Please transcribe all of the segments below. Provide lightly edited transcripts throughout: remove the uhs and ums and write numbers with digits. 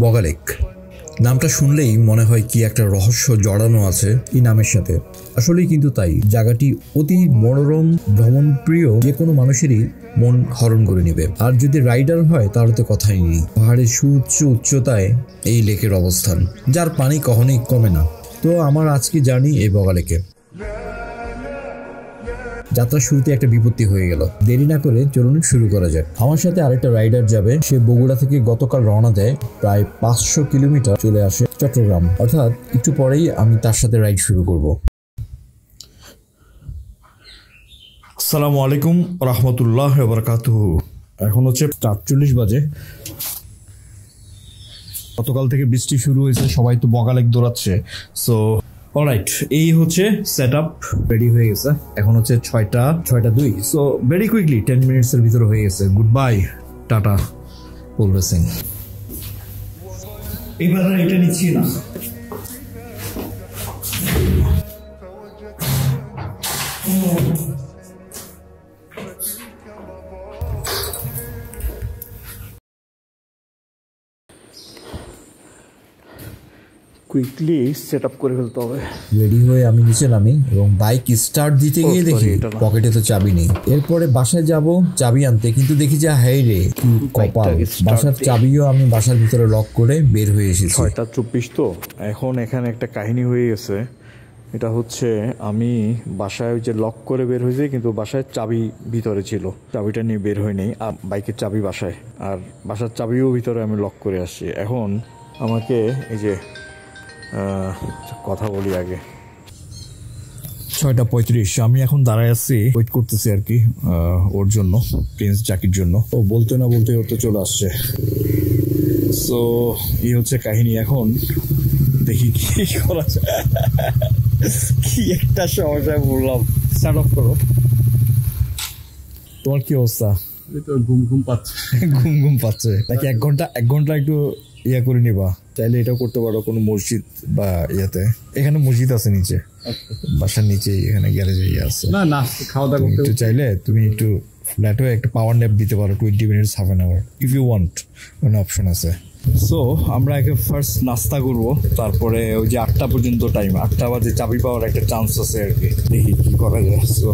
বগা lake নামটা শুনলেই মনে হয় কি একটা রহস্য জড়ানো আছে এই নামের সাথে। আসলেই কিন্তু তাই, জায়গাটি অতি মনোরম, ভ্রমণপ্রিয় যে কোনো মানুষেরই মন হরণ করে নেবে। আর যদি রাইডার হয় তাহলে তো কথাই নেই। পাহাড়ের সুউচ্চ উচ্চতায় এই লেকের অবস্থান, যার পানি কখনোই কমে না। তো আমার আজকে জার্নি এই বগা লেকে। যাত্রার শুরুতে একটা বিপত্তি হয়ে গেল। দেরি না করে চলুন শুরু করা যাক। আমার সাথে আরেকটা রাইডার যাবে। সে বগুড়া থেকে গতকাল রওনা দেয়, প্রায় 500 কিলোমিটার চলে আসে চট্টগ্রাম। অর্থাৎ একটু পরেই আমি তার সাথে রাইড শুরু করব। আসসালামু আলাইকুম রহমতুল্লাহ বারাকাতুহু। এখন হচ্ছে ৪:৪০ বাজে। গতকাল থেকে বৃষ্টি শুরু হয়েছে, সবাই তো বগা লেক দৌড়াচ্ছে। সো অলরাইট, এই হচ্ছে সেট আপ রেডি হয়ে গেছে। এখন হচ্ছে 6টা 2। সো ভেরি কুইকলি 10 মিনিটসের ভিতরে হয়ে গেছে। গুড বাই, টাটা পোল রেসিং। এবার এটা নিচ্ছি না। কুইকলি সেট আপ করে ফেলতে হবে। রেডি হয়ে আমি নিচে নামি এবং বাইক স্টার্ট দিতে গিয়ে দেখি পকেটে তো চাবি নেই। এরপরে বাসায় যাব চাবি আনতে, কিন্তু দেখি যে হাই রে কি কপাল, বাসার চাবিও আমি বাসার ভিতরে লক করে বের হয়ে এসেছি। 6:24 তো এখন এখানে একটা কাহিনী হয়ে গেছে। এটা হচ্ছে আমি বাসায় যে লক করে বের হয়েছি, কিন্তু বাসায় চাবি ভিতরে ছিল, চাবিটা নিয়ে বের হয়ে নেই। বাইকের চাবি বাসায়, আর বাসার চাবিও ভিতরে আমি লক করে আসছি। এখন আমাকে এই যে কথা বলি আগে। 6:35 আমি এখন দাঁড়ায় আছি, ওয়েট করতেছি আর কি ওর জন্য, প্রিন্স জাকির জন্য। ও বলতে না বলতে ওর তো চলে আসছে। সো এই হচ্ছে কাহিনী। এখন দেখি কি করা যায়। কি একটা সমস্যায় বললাম। স্টার্ট অফ করো। তোমার কি অবস্থা? ঘুম পাচ্ছে। ঘুম পাচ্ছে নাকি? 1 ঘন্টা একটু ইয়া করে নিবা, চাইলে এটাও করতে পারো কোনো মসজিদ বা ইয়াতে। এখানে মসজিদ আছে নিচে, বাসার নিচে, এখানে গ্যারেজে ইয়ে আছে। না খাওয়া দাওয়া করতে একটু চাইলে তুমি একটু ফ্ল্যাট হয়ে একটা পাওয়ার ন্যাপ দিতে পারো, 20 minutes, half an hour, if you want, কোনো অপশন আছে। সো আমরা একে ফার্স্ট নাস্তা করবো, তারপরে ওই যে 8টা পর্যন্ত টাইম, 8টা বাজে চাবি পাওয়ার একটা চান্স আছে আর কি, দেখি কি করা যায়। সো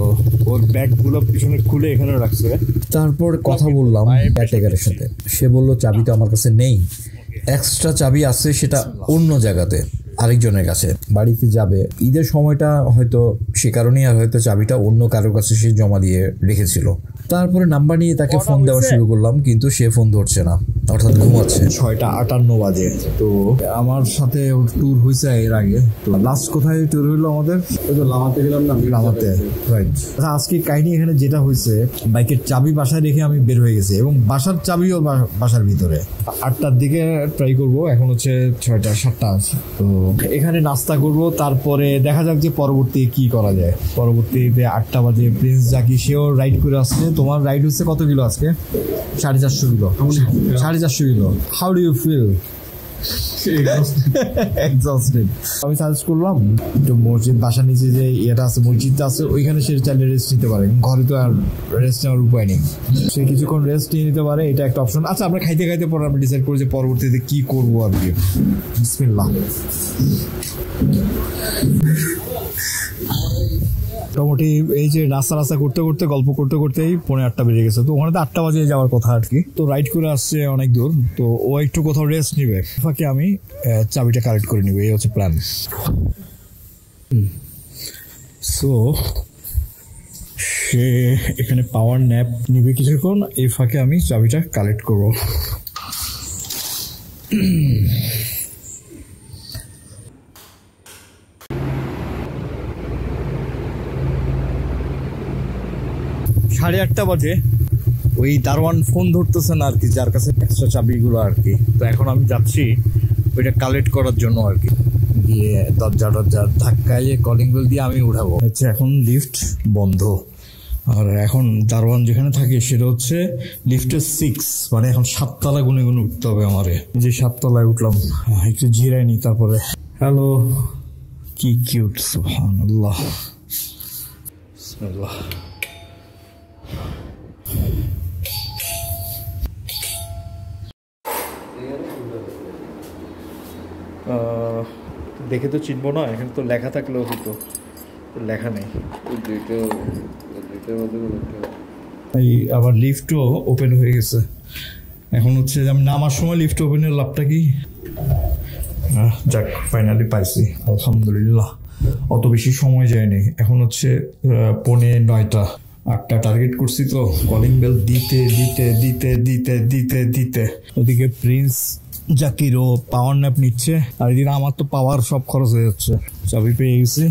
ওর ব্যাগগুলো পিছনে খুলে এখানে রাখছে। তারপর কথা বললাম ক্যাটেগারের সাথে, সে বললো চাবি তো আমার কাছে নেই, এক্সট্রা চাবি আছে, সেটা অন্য জায়গাতে আরেকজনের কাছে। বাড়িতে যাবে ঈদের সময়টা হয়তো, সে কারণেই আর হয়তো চাবিটা অন্য কারোর কাছে সে জমা দিয়ে রেখেছিল। তারপরে নাম্বার নিয়ে তাকে ফোন দেওয়া শুরু করলাম, কিন্তু সে ফোন ধরছে না, অর্থাৎ ঘুমাচ্ছে। 6:58 বাজে। তো আমার সাথে ট্যুর হয়েছে এর আগে। তো লাস্ট কোথায় ট্যুর হইলো আমাদের? লামাতে গেলাম না, লামাতে, রাইট। আজকে কাহিনী এখানে যেটা হয়েছে, বাইকের চাবি বাসায় রেখে আমি বের হয়ে গেছি এবং বাসার চাবিও বাসার ভিতরে। 8টার দিকে ট্রাই করবো, এখন হচ্ছে 6:07 আছে। তো এখানে নাস্তা করব, তারপরে দেখা যাক যে পরবর্তী কি করা যায়। পরবর্তীতে 8টা বাজে প্রিন্স জাকি, সেও রাইড করে আসছে। তোমার রাইড হচ্ছে কত কিলো আজকে? 450 kilo. 450 kilo. How do you feel? Exhausted. আমি সাজেস্ট করলাম একটু মসজিদ, বাসার নিচে যে ইয়েটা আছে, মসজিদটা আছে, ওইখানে সে চাইলে রেস্ট নিতে পারে। ঘরে তো আর রেস্ট নেওয়ার উপায় নেই, সে কিছুক্ষণ রেস্ট নিয়ে নিতে পারে, এটা একটা অপশন। আচ্ছা, আমরা খাইতে খাইতে পরে আমরা ডিসাইড করি যে পরবর্তীতে কি করবো আর কি। বিসমিল্লাহ। মোটামুটি এই যে রাস্তা করতে করতে, গল্প করতে করতেই 8:45 বেজে গেছে। তো ওখানে তো 8টা বাজে যাওয়ার কথা আর কি। তো রাইড করে আসছে অনেক দূর, তো ও একটু কোথাও রেস্ট নিবে, ফাঁকে আমি চাবিটা কালেক্ট করে নিব, এই হচ্ছে প্ল্যান। সো সে এখানে পাওয়ার ন্যাপ নিবে কিছুক্ষণ, এই ফাঁকে আমি চাবিটা কালেক্ট করবো। 8:30 বাজে। ওই দারোয়ান ফোন ধরতেছে না আর কি, যার কাছে এক্সট্রা চাবিগুলো আর কি। তো এখন আমি যাচ্ছি ওইটা কালেক্ট করার জন্য আর কি। গিয়ে দরজা ধাক্কায় কলিং বেল দিয়ে আমি উঠাবো। হচ্ছে এখন লিফট বন্ধ, আর এখন দারোয়ান যেখানে থাকে সেটা হচ্ছে লিফটের 6, মানে এখন 7 তলা গুনে উঠতে হবে আমারে। যে 7 তলায় উঠলাম, একটু জিরাই নি, তারপরে হ্যালো, কি কিউট, সুবহানাল্লাহ, বিসমিল্লাহ। দেখে তো চিনবো না, এখানে তো লেখা থাকলেও হতো, লেখা নেই। এই আবার লিফটও ওপেন হয়ে গেছে। এখন হচ্ছে যে আমি নামার সময় লিফট ওপেনের লাভটা কি, যাক ফাইনালি পাইছি আলহামদুলিল্লাহ। অত বেশি সময় যায়নি, এখন হচ্ছে 9:45, 8টা টার্গেট করছি তো। কলিং বেল দিতে দিতে দিতে দিতে দিতে দিতে ওদিকে প্রিন্স জাকিরও পাওয়ার ন্যাপ নিচ্ছে, আর এদিকে আমার তো পাওয়ার সব খরচ হয়ে যাচ্ছে। চাবি পেয়ে গেছি,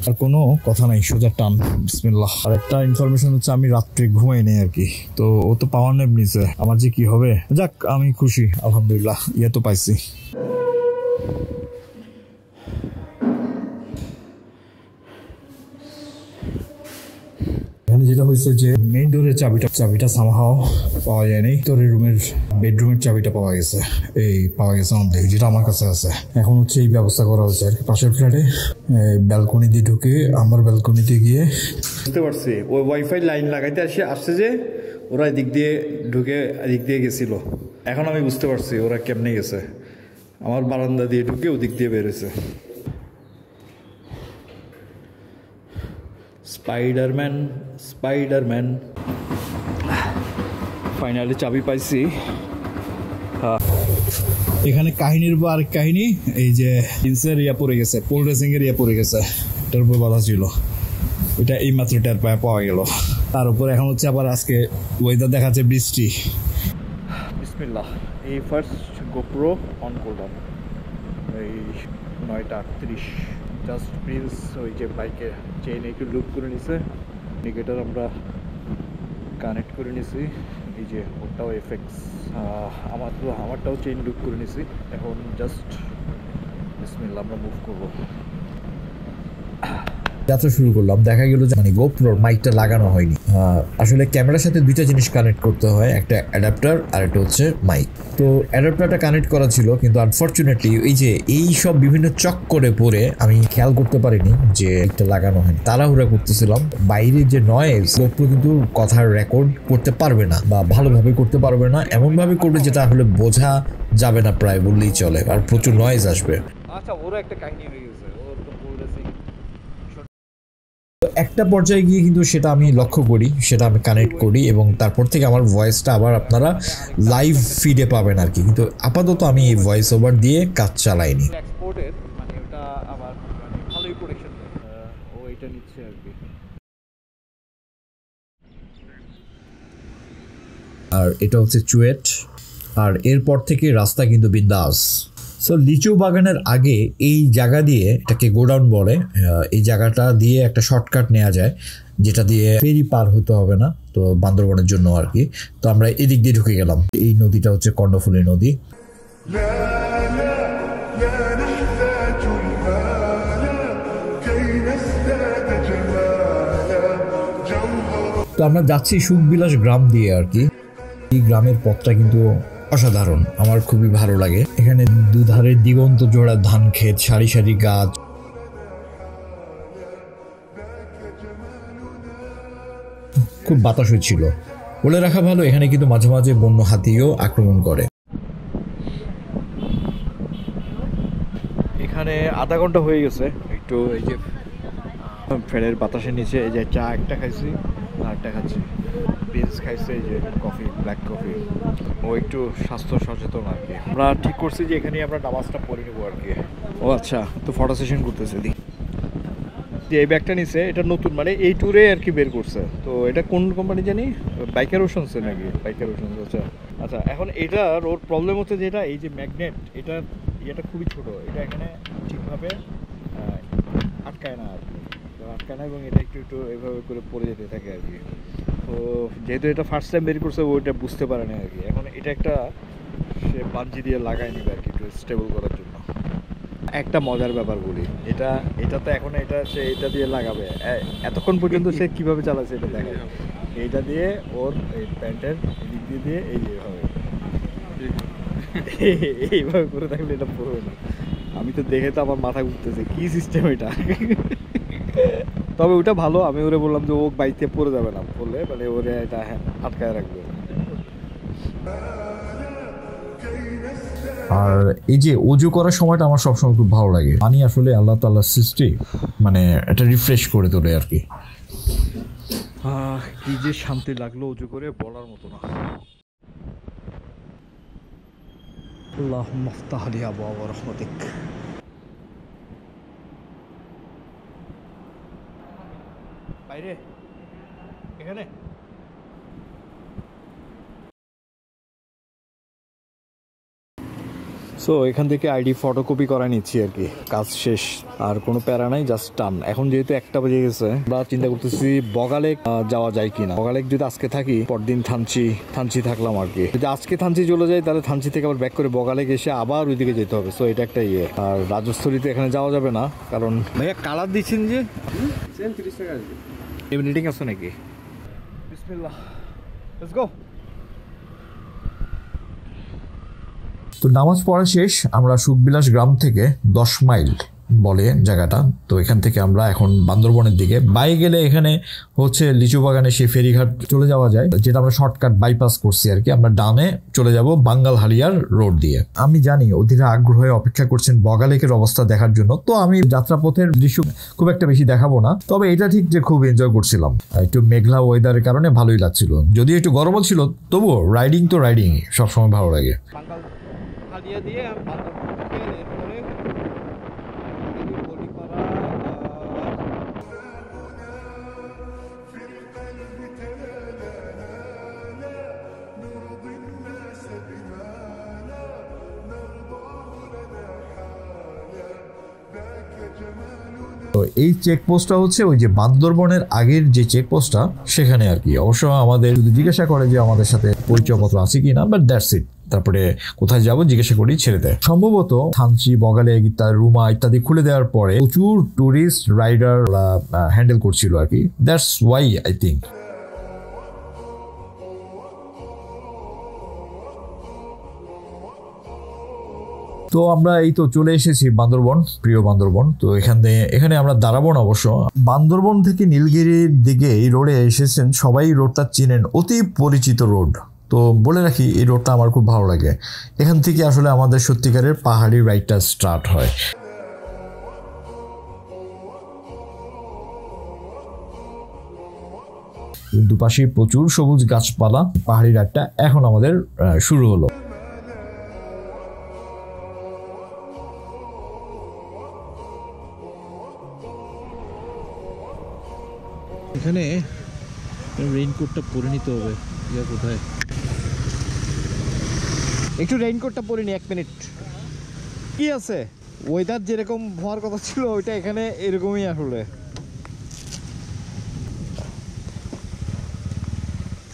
আর কোনো কথা নাই, সোজা টান বিসমিল্লাহ। আর একটা ইনফরমেশন হচ্ছে আমি রাত্রে ঘুমাই নেই আর কি, তো ও তো পাওয়ার ন্যাপ নিছে, আমার যে কি হবে। যাক আমি খুশি আলহামদুলিল্লাহ, ইয়ে তো পাইছি। এখানে যেটা হয়েছে যে মেইন ডোরের চাবিটা সামহাও পাওয়া যায়নি, তোর বেডরুমের চাবিটা পাওয়া গেছে, পাওয়া গেছে আমাদের, যেটা আমার কাছে আছে। এখন হচ্ছে এই ব্যবস্থা করা হচ্ছে আর কি, পাশের ফ্ল্যাটে ব্যালকনি দিয়ে ঢুকে আমার ব্যালকনিতে গিয়ে বুঝতে পারছি ওই ওয়াইফাই লাইন লাগাইতে আসছে যে ওরা এদিক দিয়ে ঢুকে এদিক দিয়ে গেছিল। এখন আমি বুঝতে পারছি ওরা কেমনে গেছে, আমার বারান্দা দিয়ে ঢুকে ওদিক দিয়ে বেরোছে। স্পাইডারম্যান ফাইনালি চাবি পাইছি। এখানে কাহিনীর পর আরেক কাহিনী, এই যে জিন্সের ইয়া পড়ে গেছে, পোল রেসিং এর ইয়া পড়ে গেছে, এটার উপর বাধা ছিল, এটা এই মাত্র টের পাওয়া গেল। তার উপর এখন হচ্ছে আবার আজকে ওয়েদার দেখাচ্ছে বৃষ্টি। বিসমিল্লাহ, এই ফার্স্ট গোপ্রো অন করলাম এই 9:38। জাস্ট প্রিন্স ওই যে বাইকের চেইন একটু লুপ করে নিছে, ইন্ডিকেটার আমরা কানেক্ট করে নিছি, এই যে ওটাও এফেক্টস, আমারটাও চেইন লুপ করে নিছি। এখন জাস্ট বিসমিল্লাহ আমরা মুভ করবো। যাত্রা শুরু করলাম, দেখা গেল যে মানে গোপ্রোর মাইকটা লাগানো হয়নি। আসলে ক্যামেরার সাথে দুইটা জিনিস কানেক্ট করতে হয়, একটা অ্যাডাপ্টার আর একটা হচ্ছে মাইক। তো অ্যাডাপ্টারটা কানেক্ট করা ছিল, কিন্তু আনফরচুনেটলি এই সব বিভিন্ন চক্করে পড়ে আমি খেয়াল করতে পারিনি যে এটা লাগানো হয়নি। তাড়াহুড়া করতেছিলাম, বাইরে যে নয়েজ, গোপ্রো কিন্তু কথার রেকর্ড করতে পারবে না বা ভালোভাবে করতে পারবে না, এমনভাবে করবে যেটা আসলে বোঝা যাবে না প্রায় বললেই চলে, আর প্রচুর নয়েজ আসবে। আচ্ছা, ওরা একটা কাহিনী হয়ে গেছে, ওর তো বলতেছি একটা পর্যায়ে গিয়ে কিন্তু সেটা আমি লক্ষ্য করি, সেটা আমি কানেক্ট করি, এবং তারপর থেকে আমার ভয়েসটা আবার আপনারা লাইভ ফিডে পাবেন আর কি। কিন্তু আপাতত আমি এই ভয়েস ওভার দিয়ে কাজ চালাইনি। এক্সপোর্টের মানে ওটা আবার মানে ভালোই প্রোটেকশন দেয়, ও এটা নিচ্ছে আর কি। আর এটা হচ্ছে চুয়েট, আর এরপর থেকে রাস্তা কিন্তু বিন্দাস। সো লিচু বাগানের আগে এই জায়গা দিয়ে, এটাকে গোডাউন বলে, এই জায়গাটা দিয়ে একটা শর্টকাট নেওয়া যায়, যেটা দিয়ে ফেরি পার হতে হবে না, তো বান্দরবনের জন্য আর কি। তো আমরা এদিক দিয়ে ঢুকে গেলাম। এই নদীটা হচ্ছে কর্ণফুলী নদী। তো আমরা যাচ্ছি সুখবিলাস গ্রাম দিয়ে আর কি। এই গ্রামের পথটা কিন্তু অসাধারণ, আমার খুবই ভালো লাগে। এখানে দুধারে দিগন্ত জোড়া ধান ক্ষেত, সারি সারি গাছ, খুব বাতাস হচ্ছিল। বলে রাখা ভালো, এখানে কিন্তু মাঝে মাঝে বন্য হাতিও আক্রমণ করে। এখানে আধা ঘন্টা হয়ে গেছে, একটু এই যে ফ্যানের বাতাসের নিচে এই যে চা একটা খাইছি, আরেকটা খাচ্ছি। প্রিন্স খাইছে এই যে কফি, ব্ল্যাক কফি। ও একটু স্বাস্থ্য সচেতন আর কি। আমরা ঠিক করছি যে এখানেই আমরা নামাজটা পড়ে নেবো আর কি। ও আচ্ছা, তো ফটো সেশন করতেছে দি যে এই ব্যাগটা নিছে, এটা নতুন মানে এই ট্যুরে আর কি বের করছে। তো এটা কোন কোম্পানি জানি, বাইকার ওশনসে নাকি, বাইকার ওশনস। আচ্ছা আচ্ছা, এখন এটার ওর প্রবলেম হচ্ছে যেটা এই যে ম্যাগনেট, এটার ইয়েটা খুবই ছোট, এটা এখানে ঠিকভাবে আটকায় না আর কি, আটকায় না, এবং এটা একটু একটু এভাবে করে পড়ে যেতে থাকে আর কি। তো যেহেতু এটা ফার্স্ট টাইম বের করছে, ওইটা বুঝতে পারে না আর কি। এখন এটা একটা সে বাঞ্জি দিয়ে লাগাই নিবে আর কি, একটু স্টেবল করার জন্য। একটা মজার ব্যাপার বলি, এটা তো এখন এটা দিয়ে লাগাবে, এতক্ষণ পর্যন্ত সে কিভাবে চালাচ্ছে এটা দেখায়। এইটা দিয়ে ওর এই প্যান্টের দিক দিয়ে এইভাবে করে থাকলে এটা পড়বে না। আমি তো দেখে তো আমার মাথা ঘুরতেছে, কি সিস্টেম এটা। তবে ওটা ভালো, আমি ওরে বললাম যে ও বাইতে পড়ে যাবে না, বললে মানে ওরে এটা আটকায় রাখবে। আর এই যে অজু করার সময়টা আমার সবসময় খুব ভালো লাগে। পানি আসলে আল্লাহ তাআলার সৃষ্টি, মানে এটা রিফ্রেশ করে তোলে আর কি। কি যে শান্তি লাগলো অজু করে, বলার মতো না। আল্লাহুম্মা আফতাহ লি আবওয়াব রাহমাতিক। বাইরে এখানে সো এখান থেকে আইডি ফটোকপি করা নিচ্ছি আর কি, কাজ শেষ, আর কোনো প্যারা নাই, জাস্ট টান। এখন যেহেতু 1টা বেজে গেছে, আমরা চিন্তা করতেছি বগালেক যাওয়া যায় কিনা। বগালেক যদি আজকে থাকি, পরদিন থানচি থাকলাম আর কি। যদি আজকে থানচি চলে যায়, তাহলে থানচি থেকে আবার ব্যাক করে বগালেক এসে আবার ওইদিকে যেতে হবে। সো এটা একটা ইয়ে। আর রাজস্থলীতে এখানে যাওয়া যাবে না, কারণ ভাইয়া কালার দিচ্ছেন যে 30 টাকা আসবে। এমনিটিং আছে নাকি? বিসমিল্লাহ, লেটস গো। তো নামাজ পড়া শেষ, আমরা সুখবিলাস গ্রাম থেকে 10 মাইল বলে জায়গাটা, তো এখান থেকে আমরা এখন বান্দরবনের দিকে বাই গেলে এখানে হচ্ছে লিচু বাগানে সেই ফেরিঘাট চলে যাওয়া যায়, যেটা আমরা শর্টকাট বাইপাস করছি আর কি। আমরা ডানে চলে যাব বাঙ্গালহালিয়ার রোড দিয়ে। আমি জানি অধীরে আগ্রহে অপেক্ষা করছেন বগালেকের অবস্থা দেখার জন্য, তো আমি যাত্রাপথের দৃশ্য খুব একটা বেশি দেখাবো না। তবে এটা ঠিক যে খুব এনজয় করছিলাম, একটু মেঘলা ওয়েদারের কারণে ভালোই লাগছিল, যদিও একটু গরমও ছিল, তবুও রাইডিং তো রাইডিং সবসময় ভালো লাগে। হালিয়া দিয়ে আর বান্দরবন থেকে এরপরে তো এই চেকপোস্টটা হচ্ছে ওই যে বান্দরবনের আগের যে চেকপোস্টটা, সেখানে আর কি। অবশ্য আমাদের যদি জিজ্ঞাসা করে যে আমাদের সাথে পরিচয়পত্র আছে কিনা, বাট দ্যাটস ইট। তারপরে কোথায় যাব জিজ্ঞাসা করি, ছেড়ে দেয়। সম্ভবত থানচি, বগালেক ইত্যাদি, রুমা ইত্যাদি খুলে দেওয়ার পরে প্রচুর টুরিস্ট রাইডার হ্যান্ডেল করছিল আর কি। That's why I think. তো আমরা এই তো চলে এসেছি বান্দরবন, প্রিয় বান্দরবন। তো এখানে আমরা দাঁড়াবো না অবশ্য। বান্দরবন থেকে নীলগিরির দিকে এই রোডে এসেছেন সবাই, রোডটা চিনেন, অতি পরিচিত রোড। তো বলে রাখি, এই রোডটা আমার খুব ভালো লাগে। এখান থেকে আসলে আমাদের সত্যিকারের পাহাড়ি রাইডটা স্টার্ট হয়। দুপাশে প্রচুর সবুজ গাছপালা, পাহাড়ি রাইডটা এখন আমাদের শুরু হলো। এখানে রেইনকোটটা পরে নিতে হবে। কোথায় একটু রেইনকোটটা পরে নি, 1 মিনিট। কি আছে, ওয়েদার যেরকম হওয়ার কথা ছিল ওইটা এখানে এরকমই আসলে।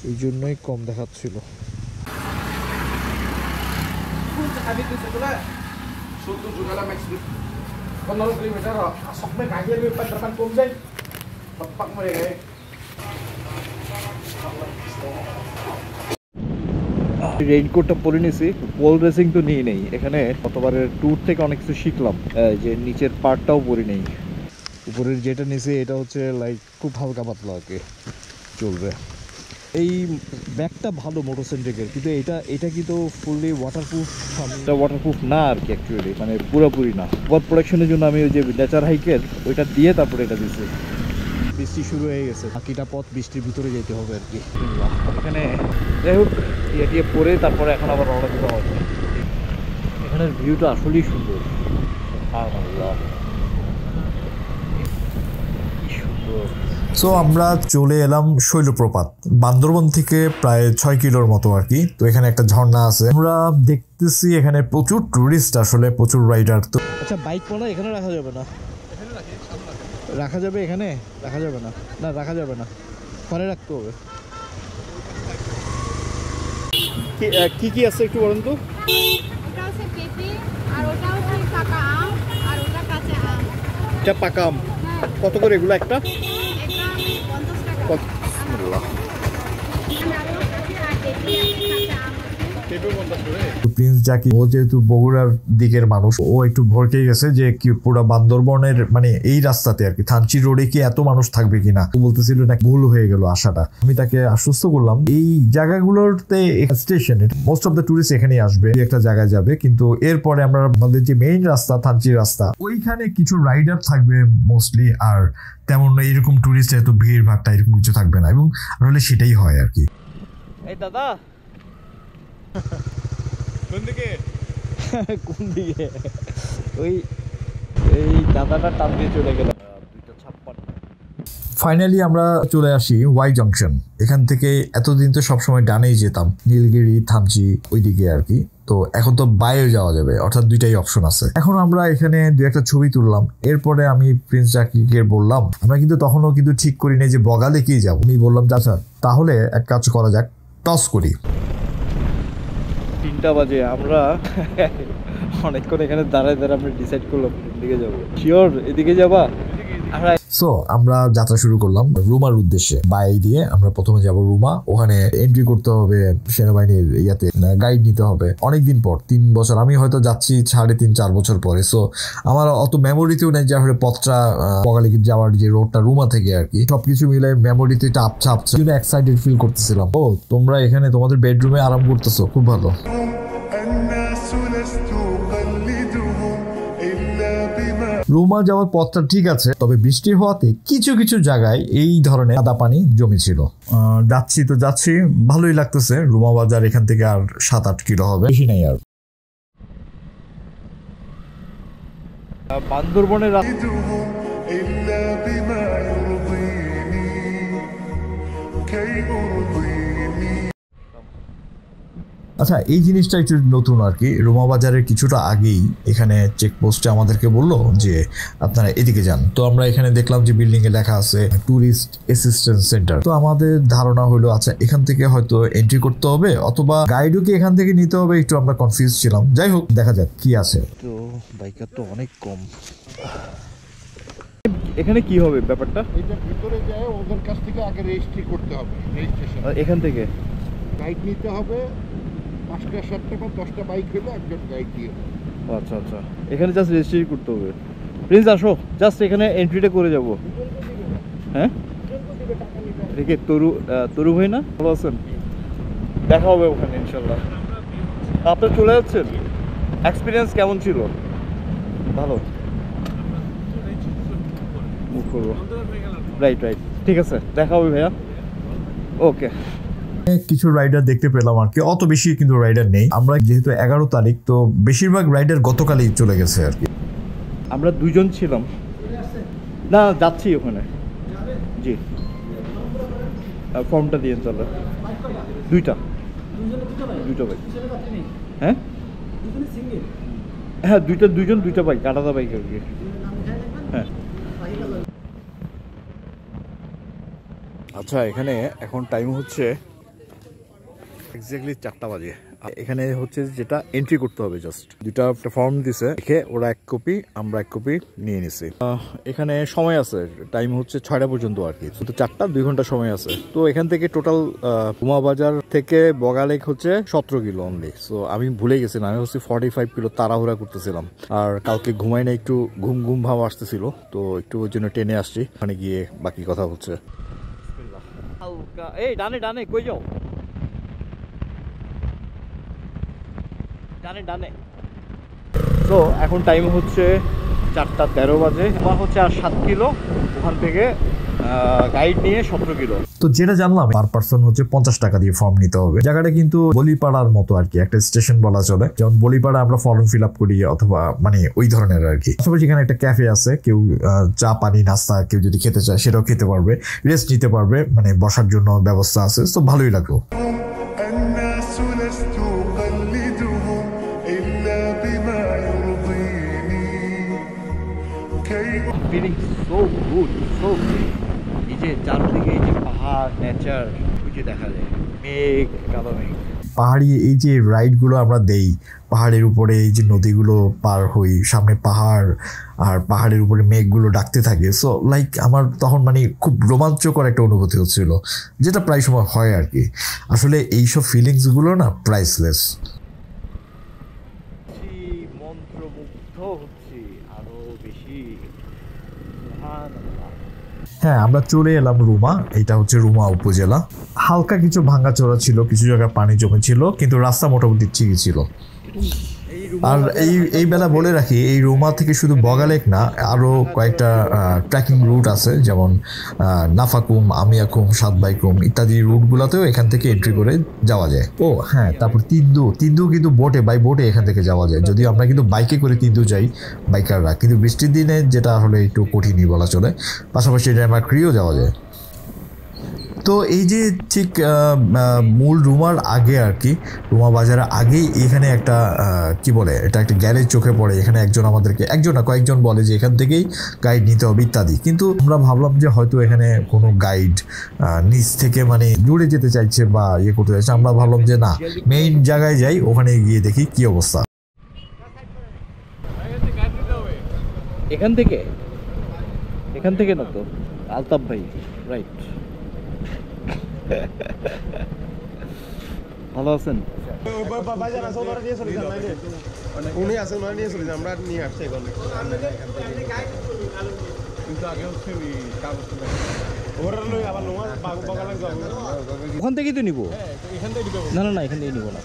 এই জন্যই কম দেখাচ্ছিল। রেইনকোটটা পরে নিয়েছি, পোল রেসিং তো নিয়ে নেই। এখানে গতবারের ট্যুর থেকে অনেক কিছু শিখলাম, যে নিচের পার্টটাও পরে নেই। উপরের যেটা নিয়েছি এটা হচ্ছে লাইক খুব হালকা পাতলা আর কি, চলবে। এই ব্যাগটা ভালো মোটরসাইকেলের, কিন্তু এটা কিন্তু ফুললি ওয়াটারপ্রুফ। এটা ওয়াটারপ্রুফ না আর কি, অ্যাকচুয়ালি মানে পুরোপুরি না। ওয়াটার প্রোটেকশনের জন্য আমি ওই যে নেচার হাইকের ওইটা দিয়ে তারপরে এটা দিচ্ছি। বৃষ্টি শুরু হয়ে গেছে, বাকিটা পথ বৃষ্টির ভিতরে যেতে হবে আর কি। এখানে যাই হোক ইয়ে পরে তারপরে এখন আবার রওনা দিতে হবে। এখানের ভিউটা আসলেই সুন্দর, কি সুন্দর। সো আমরা চলে এলাম শৈলপ্রপাত, বান্দরবন থেকে প্রায় 6 কিলোর মতো আর কি। তো এখানে একটা ঝর্ণা আছে, আমরা দেখতেছি এখানে প্রচুর টুরিস্ট, আসলে প্রচুর রাইডার। তো আচ্ছা, বাইক মনে এখানে রাখা যাবে না? রাখা যাবে, এখানে রাখা যাবে না? না, রাখা যাবে না, পরে রাখতে হবে। কি কি আছে একটু বলুন তো। ওটা হচ্ছে পেঁপে, আর ওটা হচ্ছে পাকা আম, আর ওটা কাঁচা আম। এটা পাকা আম কত করে এগুলো? একটা 50 টাকা। প্রিন্স জাকি ও যেহেতু বগুড়ার দিকের মানুষ, ও একটু ভরকে গেছে যে কি পুরো বান্দরবনের মানে এই রাস্তাতে আর কি থানচি রোডে কি এত মানুষ থাকবে কিনা। ও বলতেছিল না ভুল হয়ে গেল আশাটা। আমি তাকে আশ্বস্ত করলাম এই জায়গাগুলোতে station, most of the tourist এখানেই আসবে, একটা জায়গায় যাবে, কিন্তু এরপরে আমরা আমাদের যে মেইন রাস্তা থানচি রাস্তা ওইখানে কিছু রাইডার থাকবে মোস্টলি, আর তেমন এরকম টুরিস্ট এত ভিড় ভাট্টা এরকম কিছু থাকবে না, এবং আসলে সেটাই হয় আর কি। এই দাদা কোন দিকে কোন দিকে ওই এই দাদাটা টান দিয়ে চলে গেল। ফাইনালি আমরা চলে আসি ওয়াই জংশন। এখান থেকে এতদিন তো সবসময় ডানেই যেতাম, নীলগিরি থানচি ওইদিকে আর কি। তো এখন তো বাইরে যাওয়া যাবে, অর্থাৎ দুইটাই অপশন আছে। এখন আমরা এখানে দু একটা ছবি তুললাম, এরপরে আমি প্রিন্স জাকিকে বললাম, আমরা কিন্তু তখনও কিন্তু ঠিক করি নাই যে বগালেকেই যাবো। আমি বললাম আচ্ছা তাহলে এক কাজ করা যাক, টস করি। 3টা বাজে, আমরা অনেকক্ষণ এখানে দাঁড়ায় আমরা ডিসাইড করলাম এদিকে যাবো। শিওর এদিকে যাবা? সো আমরা যাত্রা শুরু করলাম রুমার উদ্দেশ্যে। বাই দিয়ে আমরা প্রথমে যাব রুমা। ওখানে এন্ট্রি করতে হবে, সেনাবাহিনীর ইয়াতে গাইড নিতে হবে। অনেকদিন পর, 3 বছর, আমি হয়তো যাচ্ছি 3.5-4 বছর পরে। সো আমার অত মেমোরিতেও নেই যে আসলে পথটা বগালেকে যাওয়ার যে রোডটা রুমা থেকে আর কি, সবকিছু মিলে মেমোরিতে এটা আপছা আপছা এক্সাইটেড ফিল করতেছিলাম। ও তোমরা এখানে তোমাদের বেডরুমে আরাম করতেছো, খুব ভালো। রুমা যাওয়ার পথটা ঠিক আছে, তবে বৃষ্টি হওয়াতে কিছু কিছু জায়গায় এই ধরনের কাদা পানি জমেছিল। যাচ্ছি ভালোই লাগতেছে। রুমা বাজার এখান থেকে আর 7-8 কিলো হবে, বেশি নাই আর। বান্দরবনের আচ্ছা, এই জিনিসটা একটু নতুন আর কি। রুমা বাজারের কিছুটা আগেই এখানে চেকপোস্টে আমাদেরকে বললো যে আপনারা এদিকে যান। তো আমরা এখানে দেখলাম যে বিল্ডিং এ লেখা আছে ট্যুরিস্ট অ্যাসিস্ট্যান্স সেন্টার। তো আমাদের ধারণা হলো আচ্ছা এখান থেকে হয়তো এন্ট্রি করতে হবে, অথবা গাইডও কি এখান থেকে নিতে হবে, একটু আমরা কনফিউজ ছিলাম। যাই হোক, দেখা যাক কি আছে। তো বাইকার তো অনেক কম। এখানে কি হবে ব্যাপারটা? এটা ভিতরে যায়, ওদের কাছ থেকে আগে রেজিস্ট্রি করতে হবে। রেজিস্ট্রেশন এখান থেকে গাইড নিতে হবে। 5টা 7টা বা 10টা বাইক হলে একজন গাইড দিয়ে। আচ্ছা আচ্ছা, এখানে জাস্ট রেজিস্ট্রি করতে হবে। প্লিজ আসো, জাস্ট এখানে এন্ট্রিটা করে যাব। হ্যাঁ, এদিকে তরু ভাই না, ভালো আছেন? দেখা হবে ওখানে ইনশাল্লাহ। আপনার চলে যাচ্ছেন? এক্সপিরিয়েন্স কেমন ছিল? ভালো, মুভ করবো। রাইট, ঠিক আছে, দেখা হবে ভাইয়া। ওকে। কিছু রাইডার দেখতে পেলাম আর কি, অত বেশি কিন্তু রাইডার নেই। আমরা যেহেতু 11 তারিখ, তো বেশিরভাগ রাইডার গতকালই চলে গেছে আর কি। আমরা 2 জন ছিলাম না, যাচ্ছি ওখানে। জি, ফর্মটা দিয়ে চলো। 2টা বাইক। হ্যাঁ হ্যাঁ, 2টা বাইক, আলাদা বাইক আর কি। হ্যাঁ আচ্ছা, এখানে এখন টাইম হচ্ছে এক্স্যাক্টলি 4টা বাজে। এখানে হচ্ছে যেটা এন্ট্রি করতে হবে, জাস্ট 2টা ফর্ম দিছে, দেখে ওরা 1 কপি, আমরা 1 কপি নিয়ে নিছি। এখানে সময় আছে, টাইম হচ্ছে 6টা পর্যন্ত আর কি। তো 4টা 2 ঘন্টা সময় আছে। তো এখান থেকে টোটাল রুমা বাজার থেকে বগালেক হচ্ছে 17 কিলো অনলি। সো আমি ভুলে গেছিলাম, আমি হচ্ছে 45 কিলো তাড়াহুড়া করতেছিলাম। আর কালকে ঘুমাই না, একটু ঘুম ভাব আসতেছিল, তো একটু ওই জন্য টেনে আসছি। ওখানে গিয়ে বাকি কথা হচ্ছে। এই ডানে কই যাও? ডানে। তো এখন টাইম হচ্ছে 4:13 বাজে। আমার হচ্ছে আর 7 কিলো ওখান থেকে গাইড নিয়ে 17 কিলো। তো যেটা জানলাম, পার পার্সন হচ্ছে 50 টাকা দিয়ে ফর্ম নিতে হবে। জায়গাটা কিন্তু বলিপাড়ার মতো আর কি, একটা স্টেশন বলা চলে। যেমন বলিপাড়া আমরা ফর্ম ফিল আপ করি, অথবা মানে ওই ধরনের আর কি। পাশাপাশি এখানে একটা ক্যাফে আছে, কেউ চা পানি নাস্তা কেউ যদি খেতে চায় সেটাও খেতে পারবে, রেস্ট নিতে পারবে, মানে বসার জন্য ব্যবস্থা আছে। তো ভালোই লাগলো। Feeling so good, so good. এই যে চারদিকে এই যে পাহাড়, নেচার, ওই যে দেখা যায় মেঘ, কালো মেঘ। পাহাড়ি এই যে রাইডগুলো আমরা দেই, পাহাড়ের উপরে এই যে নদীগুলো পার হই, সামনে পাহাড় আর পাহাড়ের উপরে মেঘগুলো ডাকতে থাকে, সো লাইক আমার তখন মানে খুব রোমাঞ্চকর একটা অনুভূতি হচ্ছিল, যেটা প্রায় সময় হয় আর কি। আসলে এইসব ফিলিংসগুলো না প্রাইসলেস। মন্ত্রমুগ্ধ হচ্ছি আরো বেশি। হ্যাঁ, আমরা চলে এলাম রুমা। এটা হচ্ছে রুমা উপজেলা। হালকা কিছু ভাঙাচোরা ছিল, কিছু জায়গায় পানি জমেছিল, কিন্তু রাস্তা মোটামুটি ঠিকই ছিল। আর এই বেলা বলে রাখি, এই রুমা থেকে শুধু বগালেক না, আরও কয়েকটা ট্রেকিং রুট আছে, যেমন নাফাকুম, আমিয়াকুম, সাতবাইকুম ইত্যাদি রুটগুলোতেও এখান থেকে এন্ট্রি করে যাওয়া যায়। ও হ্যাঁ, তারপর তিন্দু কিন্তু বোটে এখান থেকে যাওয়া যায়, যদিও আমরা কিন্তু বাইকে করে তিন্দু যাই বাইকাররা, কিন্তু বৃষ্টির দিনে যেটা আসলে একটু কঠিনই বলা চলে। পাশাপাশি ড্যামাক্রিও যাওয়া যায়। তো এই যে ঠিক মূল রুমার আগে আর কি, রুমা বাজারের আগেই এখানে একটা কি বলে, এটা একটা গ্যারেজ চোখে পড়ে। এখানে কয়েকজন বলে যে এখান থেকেই গাইড নিতে হবে ইত্যাদি, কিন্তু আমরা ভাবলাম যে হয়তো এখানে কোনো গাইড নিচ থেকে মানে জুড়ে যেতে চাইছে বা ইয়ে করতে চাইছে। আমরা ভাবলাম যে না, মেইন জায়গায় যাই, ওখানে গিয়ে দেখি কি অবস্থা। এখান থেকে না তো আলতাফ ভাই, রাইট? ভালো আছেন? উনি আছেন, মানে নিয়ে চলে আমরা নিয়ে আসছি এখন। কিন্তু আগে হচ্ছে ওখান থেকেই তো নিব। না এখান থেকে নিব না।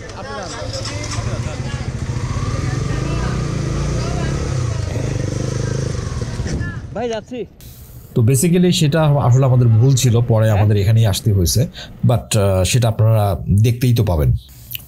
ভাই যাচ্ছি। তো বেসিক্যালি সেটা আসলে আমাদের ভুল ছিল, পরে আমাদের এখানেই আসতে হয়েছে, বাট সেটা আপনারা দেখতেই তো পাবেন।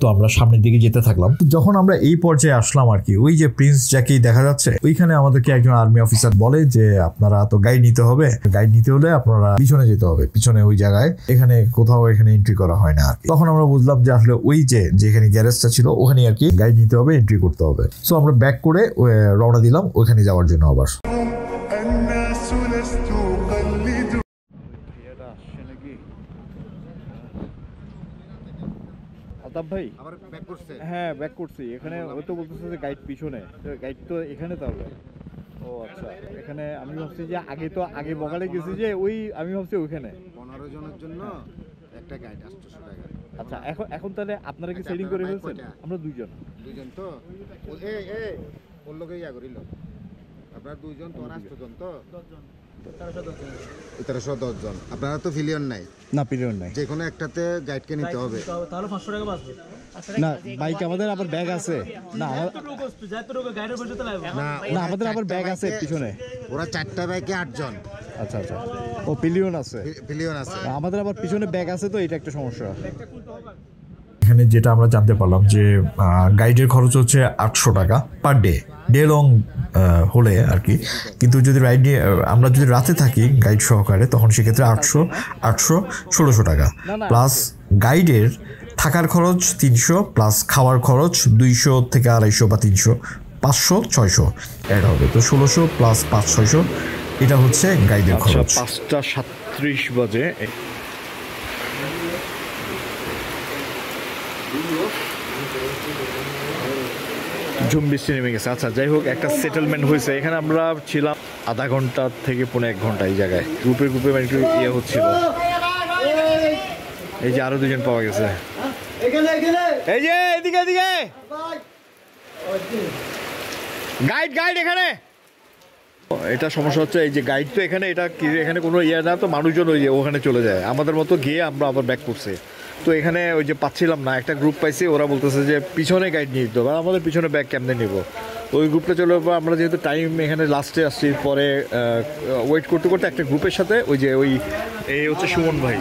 তো আমরা সামনের দিকে যেতে থাকলাম। যখন আমরা এই পর্যায়ে আসলাম আর কি, ওই যে প্রিন্স জ্যাকেই দেখা যাচ্ছে, ওইখানে আমাদেরকে একজন আর্মি অফিসার বলে যে আপনারা তো গাইড নিতে হবে, গাইড নিতে হলে আপনারা পিছনে যেতে হবে, পিছনে ওই জায়গায়, এখানে কোথাও এখানে এন্ট্রি করা হয় না আর কি। তখন আমরা বুঝলাম যে আসলে ওই যেখানে গ্যারেজটা ছিল ওখানে আর কি গাইড নিতে হবে, এন্ট্রি করতে হবে। সো আমরা ব্যাক করে রওনা দিলাম ওইখানে যাওয়ার জন্য আবার। আলতাফ ভাই আবার ব্যাক করছে? হ্যাঁ, ব্যাক করছি। এখানে ও তো বলতেছে যে গাইড পিছনে, গাইড তো এখানে তাহলে। ও আচ্ছা, এখানে আমি ভাবছি যে আগে বগালে গেছি যে আমি ভাবছি ওইখানে 15 জনের জন্য একটা গাইড 800 টাকা। আচ্ছা, এখন তাহলে আপনারা কি সেটিং করে ফেলছেন? আমরা দুইজন তো ওর লোকে ইয়া করিল, আপনারা দুইজন, তোমার 800 জন, তো 1310 জন। আপনারা তো ফিলিয়ন নাই? না, পিরিয়ড নাই। যে কোনো একটাতে গাইডকে নিতে হবে। তাহলে 500 টাকা বাঁচবে না। বাইক আমাদের আবার ব্যাগ আছে না, আমাদের আবার ব্যাগ আছে পিছনে। ওরা 4টা বাইকে 8 জন। আচ্ছা, ও পিলিয়ন আছে। আমাদের আবার পিছনে ব্যাগ আছে, তো এটা একটা সমস্যা। এখানে যেটা আমরা জানতে পারলাম যে গাইডের খরচ হচ্ছে 800 টাকা পার ডে লং হলে আর কি, কিন্তু যদি আমরা যদি রাতে থাকি গাইড সহকারে, তখন সেক্ষেত্রে 800 1600 টাকা, প্লাস গাইডের থাকার খরচ 300, প্লাস খাওয়ার খরচ 200 থেকে 250 বা 300, 500 600 অ্যাড হবে। তো 1600 প্লাস 500-600 এটা হচ্ছে গাইডের খরচ। 5:37 বাজে। ঝুম বৃষ্টি নেমে গেছে। আচ্ছা, যাই হোক, একটা সেটেলমেন্ট হয়েছে। এখানে আমরা ছিলাম আধা ঘন্টা থেকে 1.5 ঘন্টা এই জায়গায়, গ্রুপে একটু ইয়ে হচ্ছিল। এই যে আরো 2জন পাওয়া গেছে, এই যে এদিকে গাইড এখানে। এটা সমস্যা হচ্ছে, এই যে গাইড তো এখানে, এখানে কোনো ইয়ে না, তো মানুষজন ওখানে চলে যায়, আমাদের মতো গিয়ে আমরা আবার ব্যাক করছি। তো এখানে ওই যে পাচ্ছিলাম না, একটা গ্রুপ পাইছি, ওরা বলতেছে যে পিছনে গাইড নিয়ে দিতে হবে, আমাদের পিছনে ব্যাগ কেমনে নিব। ওই গ্রুপটা চলে যাবো। আমরা যেহেতু টাইম এখানে লাস্টে আসছি, পরে ওয়েট করতে একটা গ্রুপের সাথে এই হচ্ছে সুমন ভাই,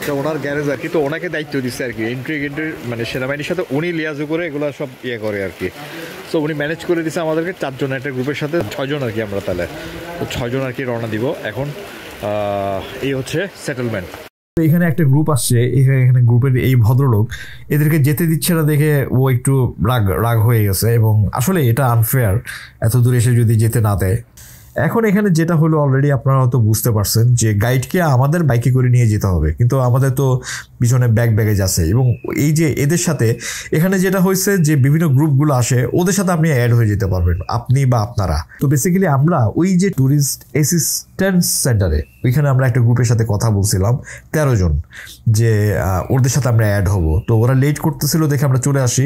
এটা ওনার গ্যারেজ আর কি, তো ওনাকে দায়িত্ব দিচ্ছে আর কি, এন্ট্রি মানে সেনাবাহিনীর সাথে উনি লিয়াজু করে এগুলো সব ইয়ে করে আর কি। তো উনি ম্যানেজ করে দিচ্ছে আমাদেরকে 4 জন, একটা গ্রুপের সাথে 6 জন আর কি আমরা, তাহলে তো 6 জন আর কি রওনা দিব এখন। এই হচ্ছে সেটেলমেন্ট। এখানে একটা গ্রুপ আসছে, এখানে গ্রুপের এই ভদ্রলোক এদেরকে যেতে দিচ্ছে না দেখে ও একটু রাগ হয়ে গেছে, এবং আসলে এটা আনফেয়ার, এত দূর এসে যদি যেতে না দেয়। এখন এখানে যেটা হলো অলরেডি আপনারা হয়তো বুঝতে পারছেন যে গাইডকে আমাদের বাইকে করে নিয়ে যেতে হবে, কিন্তু আমাদের তো পিছনে ব্যাগেজ আছে এবং এই যে এদের সাথে এখানে যেটা হয়েছে যে বিভিন্ন গ্রুপগুলো আসে ওদের সাথে আপনি অ্যাড হয়ে যেতে পারবেন, আপনি বা আপনারা। তো বেসিক্যালি আমরা ওই যে ট্যুরিস্ট অ্যাসিস্ট্যান্স সেন্টারে ওইখানে আমরা একটা গ্রুপের সাথে কথা বলছিলাম 13 জন, যে ওদের সাথে আমরা অ্যাড হব। তো ওরা লেট করতেছিল দেখে আমরা চলে আসি।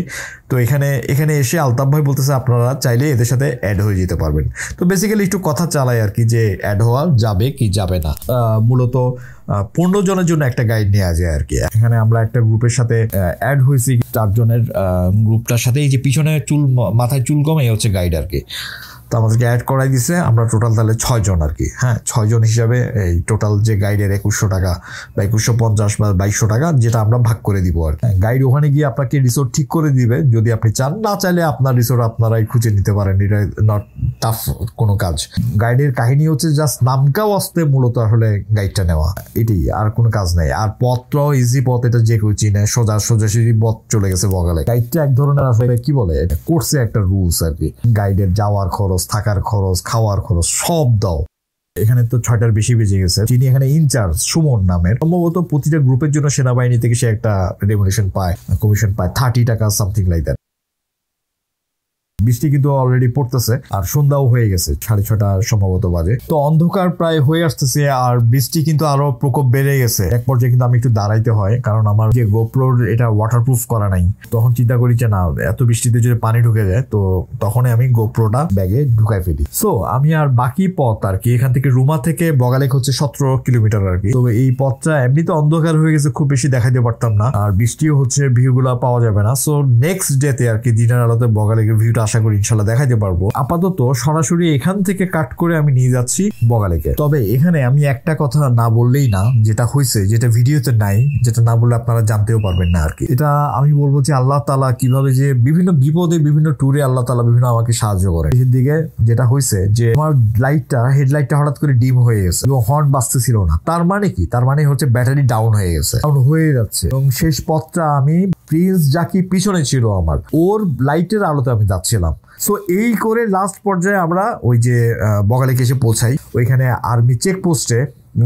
তো এখানে এসে আলতাফ ভাই বলতেছে আপনারা চাইলে এদের সাথে অ্যাড হয়ে যেতে পারবেন। তো বেসিক্যালি একটু কথা চালাই আর কি যে অ্যাড হওয়া যাবে কি যাবে না। মূলত 15 জনের জন্য একটা গাইড নেওয়া যায় আর কি। এখানে আমরা একটা গ্রুপের সাথে অ্যাড হয়েছি 4 জনের গ্রুপটার সাথে। এই যে পিছনে মাথায় চুল কমে হচ্ছে গাইড আর কি। তো আমাদেরকে অ্যাড করাই দিছে, আমরা টোটাল তাহলে 6 জন আর কি। হ্যাঁ, 6 জন হিসাবে এই টোটাল যে গাইডের 2100 টাকা বা 2150 বা 2200 টাকা যেটা আমরা ভাগ করে দিব আর কি। গাইড ওখানে গিয়ে আপনাকে রিসোর্ট ঠিক করে দিবে যদি আপনি চান, না চাইলে আপনার রিসোর্ট আপনারাই খুঁজে নিতে পারেন, এটা নট টাফ কোনো কাজ। গাইডের কাহিনী হচ্ছে জাস্ট নামকাও আসতে মূলত আসলে গাইডটা নেওয়া, এটাই, আর কোনো কাজ নেই। আর পথটা ইজি পথ, এটা যে কেউ চিনে, সোজাসুজি পথ চলে গেছে বগালে। গাইডটা এক ধরনের আসলে কি বলে করছে একটা রুলস আর কি, গাইডের যাওয়ার খরচ, থাকার খরচ, খাওয়ার খরচ সব দাও। এখানে তো 6টার বেশি বেজে গেছে। যিনি এখানে ইনচার্জ সুমন নামের, সম্ভবত প্রতিটা গ্রুপের জন্য সেনাবাহিনী থেকে সে একটা রেমুনেশন পায়, কমিশন পায় 30 টাকা সামথিং লাইক দ্যাট। বৃষ্টি কিন্তু অলরেডি পড়তেছে আর সন্ধ্যাও হয়ে গেছে, 6:30 সম্ভবত বাজে। তো অন্ধকার প্রায় হয়ে আসতেছে আর বৃষ্টি কিন্তু আরো প্রকোপ বেড়ে গেছে। এক পর্যায়ে কিন্তু আমি একটু দাঁড়াইতে হয়, কারণ আমার যে গোপ্রোর এটা ওয়াটারপ্রুফ করা নাই। তখন চিন্তা করি যে না, এত বৃষ্টিতে যদি পানি ঢুকে যায়, তো তখনই আমি গোপ্রোটা ব্যাগে ঢুকাই ফেলি। সো আমি আর বাকি পথ আর কি, এখান থেকে রুমা থেকে বগালেক হচ্ছে 17 কিলোমিটার আর কি। তো এই পথটা এমনিতে অন্ধকার হয়ে গেছে, খুব বেশি দেখাইতে পারতাম না, আর বৃষ্টিও হচ্ছে, ভিউ গুলা পাওয়া যাবে না। সো নেক্সট ডেতে আর কি দিনের আলোতে বগালেকের ভিউটা আশা করি ইনশাল্লাহ দেখাইতে পারবো। আপাতত সরাসরি এখান থেকে কাট করে আমি নিয়ে যাচ্ছি বগালেকে। তবে এখানে আমি একটা কথা না বললেই না, যেটা হয়েছে, যেটা ভিডিওতে নাই, যেটা না বললে আপনারা জানতেও পারবেন না আর কি। এটা আমি বলবো যে আল্লাহ তাআলা কিভাবে যে বিভিন্ন বিপদে, বিভিন্ন ট্যুরে আল্লাহ তাআলা বিভিন্ন আমাকে সাহায্য করে। এর দিকে যেটা হয়েছে যে আমার হেডলাইটটা হঠাৎ করে ডিম হয়ে গেছে এবং হর্ন বাজতেছিল না। তার মানে কি? তার মানে হচ্ছে ব্যাটারি ডাউন হয়ে গেছে, ডাউন হয়ে যাচ্ছে। এবং শেষ পথটা আমি প্রিন্স জাকি পিছনে ছিল আমার, ওর লাইটের আলোতে আমি যাচ্ছিলাম। সো এই করে লাস্ট পর্যায়ে আমরা ওই যে বগালেকে এসে পৌঁছাই। ওইখানে আর্মি চেকপোস্টে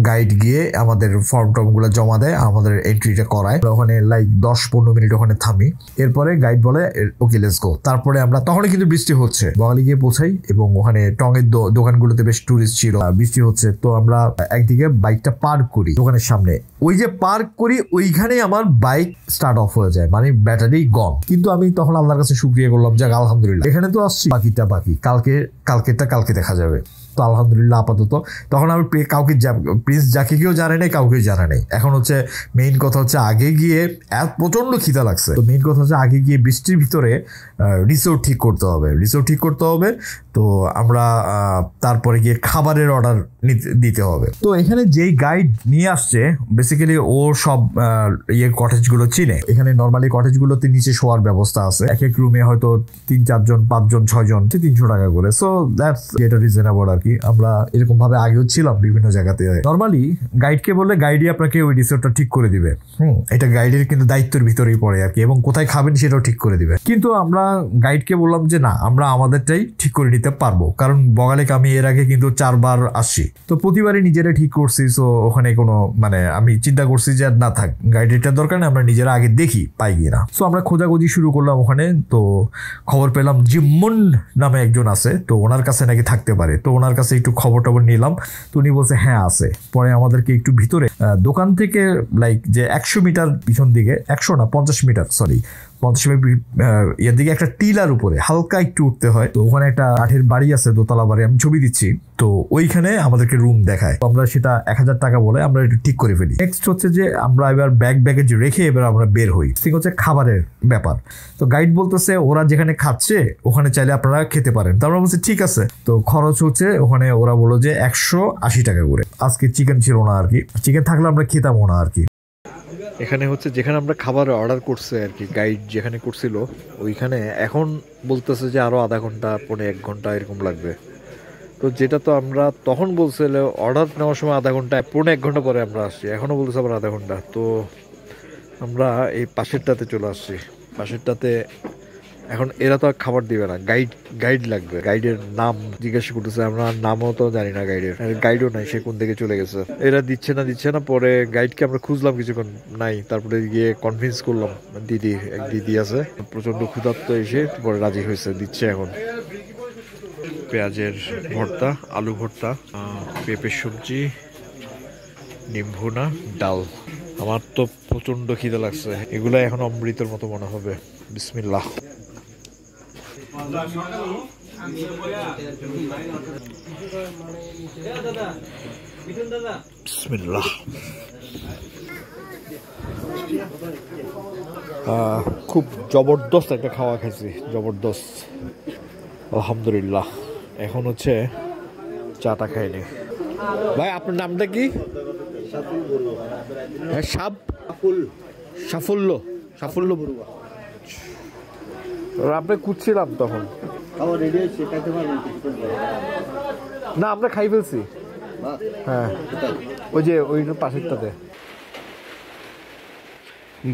গাইড গিয়ে আমাদের ফর্ম টর্ম গুলো জমা দেয়, আমাদের এন্ট্রিটা করায়। ওখানে লাইক 10-15 মিনিট ওখানে থামি। এরপরে গাইড বলে ওকে লেটস গো। তারপরে আমরা তখনই কিন্তু বৃষ্টি হচ্ছে, বগালে গিয়ে পৌঁছাই এবং ওখানে টঙের দোকানগুলোতে বেশ টুরিস্ট ছিল, বৃষ্টি হচ্ছে। তো আমরা একদিকে বাইকটা পার্ক করি দোকানের সামনে। ওই যে পার্ক করি ওইখানে আমার বাইক স্টার্ট অফ হয়ে যায়, মানে ব্যাটারি গন। কিন্তু আমি তখন আল্লাহর কাছে শুকরিয়া করলাম, যাক আলহামদুলিল্লাহ, এখানে তো আসছি, বাকিটা বাকি, কালকে দেখা যাবে। তো আলহামদুলিল্লাহ আপাতত তখন আমি কাউকে প্রিন্স জাকিকেও জানে নাই, কাউকেই জানে নাই। এখন হচ্ছে মেইন কথা হচ্ছে আগে গিয়ে প্রচন্ড খিদা লাগছে। তো মেইন কথা হচ্ছে আগে গিয়ে বৃষ্টির ভিতরে রিসোর্ট ঠিক করতে হবে। তো আমরা তারপরে গিয়ে খাবারের অর্ডার দিতে হবে। তো এখানে যেই গাইড নিয়ে আসছে বেসিক্যালি ও সব কটেজগুলো চিনে। এখানে নর্মালি কটেজগুলোতে নিচে শোয়ার ব্যবস্থা আছে, এক এক রুমে হয়তো 3-4 জন, 5 জন, 6 জন, 300 টাকা করে। সো দ্যাটস এটা রিজনেবল আর কি। আমরা এরকম ভাবে আগেও ছিলাম বিভিন্ন জায়গাতে। নর্মালি গাইডকে বললে গাইডই আপনাকে ওই রিসোর্টটা ঠিক করে দিবে। এটা গাইডের কিন্তু দায়িত্বের ভিতরেই পড়ে আর কি, এবং কোথায় খাবেন সেটাও ঠিক করে দিবে। কিন্তু আমরা গাইডকে বললাম যে না, আমরা আমাদেরটাই ঠিক করে নিতে পারবো, কারণ বগালেক আমি এর আগে কিন্তু 4 বার আসছি, তো প্রতিবারই নিজেরা ঠিক করছি। সো ওখানে কোনো মানে আমি চিন্তা করছি যে না থাক, গাইডেরটা দরকার নেই, আমরা নিজেরা আগে দেখি পাই কিনা। সো আমরা খোঁজাখুঁজি শুরু করলাম ওখানে। তো খবর পেলাম জিম্মন নামে একজন আছে, তো ওনার কাছে নাকি থাকতে পারে। তো ওনার কাছে একটু খবর টবর নিলাম, তো উনি বলছে হ্যাঁ আছে। পরে আমাদেরকে একটু ভিতরে দোকান থেকে লাইক যে 100 মিটার পিছন দিকে, 100 না 50 মিটার, সরি 50 মিটার এর দিকে একটা টিলার উপরে হালকা একটু উঠতে হয়। তো ওখানে একটা কাঠের বাড়ি আছে, দোতলা বাড়ি, আমি ছবি দিচ্ছি। তো ওইখানে আমাদেরকে রুম দেখায়। তো আমরা সেটা 1000 টাকা বলে আমরা এটা ঠিক করে ফেলি। নেক্সট হচ্ছে যে আমরা এবার ব্যাগেজ রেখে এবার আমরা বের হই। ঠিক হচ্ছে খাবারের ব্যাপার। তো গাইড বলতেছে ওরা যেখানে খাচ্ছে ওখানে চাইলে আপনারা খেতে পারেন। তো আমরা বলছি ঠিক আছে। তো খরচ হচ্ছে ওখানে ওরা বললো যে 180 টাকা করে। আজকে চিকেন ছিল না আর কি, চিকেন থাকলে আমরা খেতামও না আর কি। এখানে হচ্ছে যেখানে আমরা খাবার অর্ডার করছে আর কি, গাইড যেখানে করছিল ওইখানে এখন বলতেছে যে আরও আধা ঘন্টা, 1 ঘন্টা এরকম লাগবে। তো যেটা তো আমরা তখন বলছিল অর্ডার নেওয়ার সময় আধা ঘন্টা, 1 ঘন্টা পরে আমরা আসছি, এখনও বলতেছে আবার আধা ঘন্টা। তো আমরা এই পাশেরটাতে চলে আসছি। পাশেরটাতে এখন এরা তো আর খাবার দিবে না, গাইড লাগবে। গাইডের নাম জিজ্ঞাসা করতেছে, আমরা নামও তো জানি না গাইডের, গাইডও নাই, সে কোন দিকে চলে গেছে। এরা দিচ্ছে না, পরে গাইডকে আমরা খুঁজলাম কিছুক্ষণ, নাই। তারপরে গিয়ে কনভিন্স করলাম, এক দিদি আছে প্রচন্ড ক্ষুধার্ত, এসে পরে রাজি হয়েছে, দিচ্ছে এখন। পেঁয়াজের ভর্তা, আলু ভর্তা, পেঁপের সবজি, ডিম ভুনা, ডাল। আমার তো প্রচন্ড খিদে লাগছে, এগুলা এখন অমৃতের মতো মনে হবে। বিসমিল্লাহ। বিসমিল্লাহ। খুব জবরদস্ত একটা খাওয়া খাইছি, জবরদস্ত, আলহামদুলিল্লাহ। এখন হচ্ছে চাটা খাইনি। ভাই আপনার নামটা কি? হ্যাঁ, সাফল্য বড়ুয়া। আপনি খুঁজছিলাম তখন, না আমরা খাই ফেলছি। হ্যাঁ, ওই যে ওই পাশেরটাতে।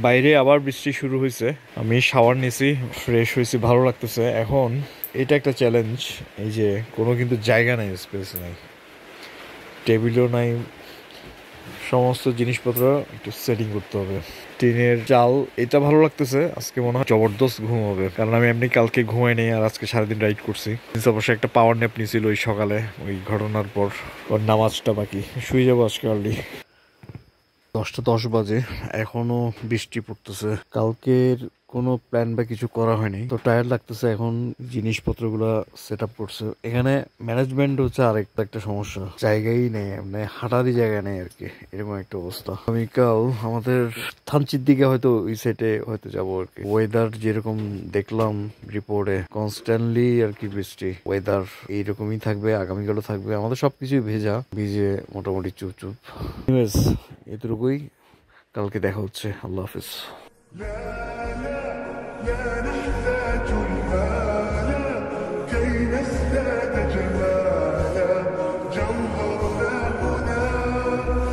বাইরে আবার বৃষ্টি শুরু হয়েছে, আমি শাওয়ার নিয়েছি, ফ্রেশ হয়েছি, ভালো লাগতেছে। এখন এটা একটা চ্যালেঞ্জ, এই যে কোনো কিন্তু জায়গা নাই, স্পেস নাই, টেবিলও নাই, সমস্ত জিনিসপত্র একটু সেটিং করতে হবে। টিনের চাল, এটা ভালো লাগতেছে। আজকে মনে হয় জবরদস্ত ঘুম হবে, কারণ আমি এমনি কালকে ঘুমাই নেই, আর আজকে সারাদিন রাইড করছি। অবশ্য একটা পাওয়ার ন্যাপ নিয়েছিল ওই সকালে, ওই ঘটনার পর। ওর নামাজটা বাকি, শুয়ে যাবো আজকে আর্লি। 10:10 বাজে, এখনো বৃষ্টি পড়তেছে। কালকের কোনো প্ল্যান বা কিছু করা হয়নি, তো টায়ার্ড লাগতেছে। এখন জিনিসপত্রগুলো সেট আপ করছে। এখানে ম্যানেজমেন্ট হচ্ছে আরেকটা একটা সমস্যা, জায়গাই নেই, মানে হাঁটারই জায়গা নেই আর কি, এরকম একটা অবস্থা। আগামীকাল আমাদের থানচির দিকে হয়তো ওই সাইডে হয়তো যাবো আর কি। ওয়েদার যেরকম দেখলাম রিপোর্টে, কনস্ট্যান্টলি আর কি বৃষ্টি, ওয়েদার এইরকমই থাকবে, আগামীকালও থাকবে। আমাদের সবকিছুই ভিজে মোটামুটি চুপ। এতটুকুই, কালকে দেখা হচ্ছে। আল্লাহ হাফিজ।